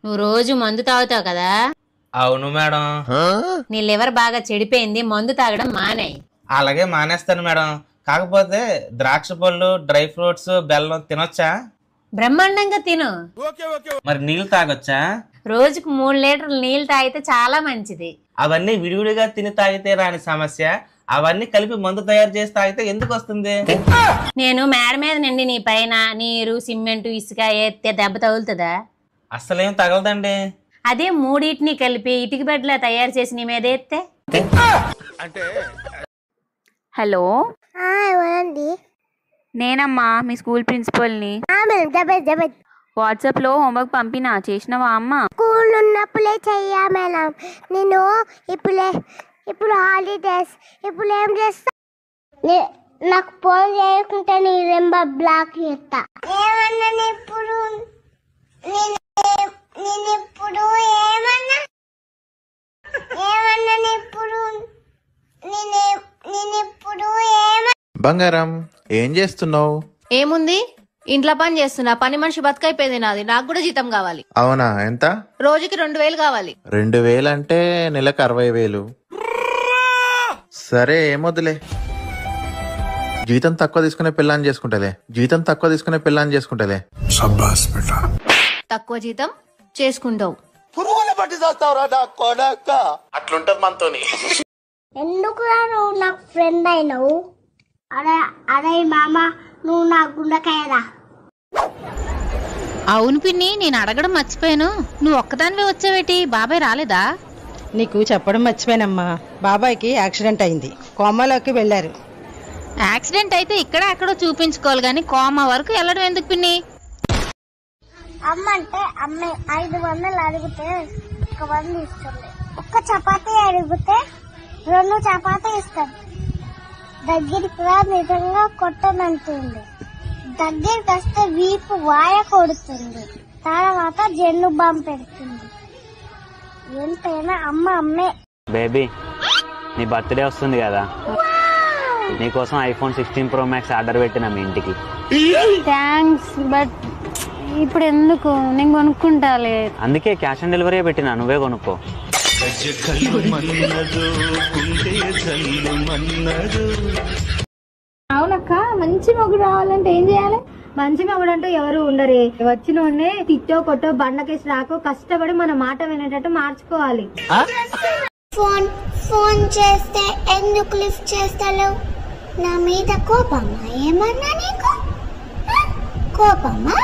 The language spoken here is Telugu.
నువ్వు రోజు మందు తాగుతావు కదా? అవును మేడం. నీ లివర్ బాగా చెడిపోయింది, మందు తాగడం మానేయ్. అలాగే మానేస్తాను మేడం. కాకపోతే ద్రాక్ష పళ్ళు, డ్రై ఫ్రూట్స్, బెల్లం తినొచ్చా? బ్రహ్మాండంగా తిను. మరి నీళ్ళు తాగొచ్చా? రోజుకు 3 లీటర్లు నీళ్ళు తాగితే చాలా మంచిది. అవన్నీ విడివిడిగా తిని తాగితే రాని సమస్య, అవన్నీ కలిపి మందు తయారు చేసి తాగితే ఎందుకు వస్తుంది? నేను మేడ మీద నుండి నీ పైన నీరు, సిమెంట్, ఇసుక ఏస్తే దెబ్బ తగులుతుందా? అస్సలేం తగలదండి. అదే మూడింటిని కలిపి ఇటుక బెడ్లా తయారు చేసి నీ మీద ఎత్తే. హలో, ఎవరండి? నేనమ్మా మీ స్కూల్ ప్రిన్సిపల్ని. వాట్సాప్ లో హోంవర్క్ పంపినా, చేసినవా అమ్మా? స్కూల్ ఉన్నప్పుడే చెయ్యా మేడం. నేను ఇప్పుడు హాలిడేస్, ఇప్పుడు ఏం చేస్తా? నాకు ఫోన్ చేయకుంటే నీ నెంబర్ బ్లాక్ చేస్తా. ఏమన్నా ఇప్పుడు బంగారం, ఏం చేస్తున్నావు? ఏముంది, ఇంట్లో పని చేస్తున్నా. పని మనిషి బతుకైపోయింది నాది. నాకు కూడా జీతం కావాలి. అవునా? ఎంత? రోజుకి 2000 కావాలి. 2000 అంటే నెలకు 60,000. సరే, ఏమొద్దులే. జీతం తక్కువ తీసుకునే పిల్లని చేసుకుంటలే. తక్కువ జీతం చేసుకుంటావు. అట్లుంటది మనతోని. ఎందుకు నువ్వు నాకు ఫ్రెండ్ అయినావు? అరే మామ, నువ్వు నా గుండెకాయరా. అవును పిన్ని, నేను అడగడం మర్చిపోయాను. నువ్వు ఒక్కదానివే వచ్చావేటి? బాబాయ్ రాలేదా? నీకు చెప్పడం మర్చిపోయానమ్మా. బాబాయ్కి యాక్సిడెంట్ అయింది, కోమాలోకి వెళ్ళారు. యాక్సిడెంట్ అయితే ఇక్కడ ఎక్కడో చూపించుకోవాలి గాని కోమా వరకు వెళ్ళడం ఎందుకు పిన్ని? అమ్మ అంటే అమ్మే 500 అడిగితే 100 ఇస్తుంది. ఒక్క చపాతీ అడిగితే 2 చపాతీ ఇస్తుంది. దగ్గరికి రా, నిజంగా కొట్టనంటుంది. దగ్గరికి వస్తే వీపు వాయ కొడుతుంది, తర్వాత జెన్ను బాంబు పెడుతుంది. ఎంతైనా అమ్మ అమ్మే. బేబీ, నీ బర్త్డే వస్తుంది కదా, నీకోసం iPhone 16 Pro Max ఆర్డర్ పెట్టినా మీ ఇంటికి. థ్యాంక్స్, బట్ ఇప్పుడు ఎందుకు? నేను కొనుక్కుంటాలే. అందుకే క్యాష్ ఆన్ డెలివరీ పెట్టినా, నువ్వే కొనుక్కో. అవునక్క, మంచి మొగుడు రావాలంటే ఏం చేయాలి? మంచి మొగుడు అంటూ ఎవరు ఉండరే. వచ్చిన తిట్టో కొట్టో బండకేసి రాకో కష్టపడి మన మాట వినేటట్టు మార్చుకోవాలి. ఫోన్ చేస్తే ఎందుకు లిఫ్ట్ చేస్తలేవు? నా మీద కోపమా? ఏమన్నా నీకు కోపమా?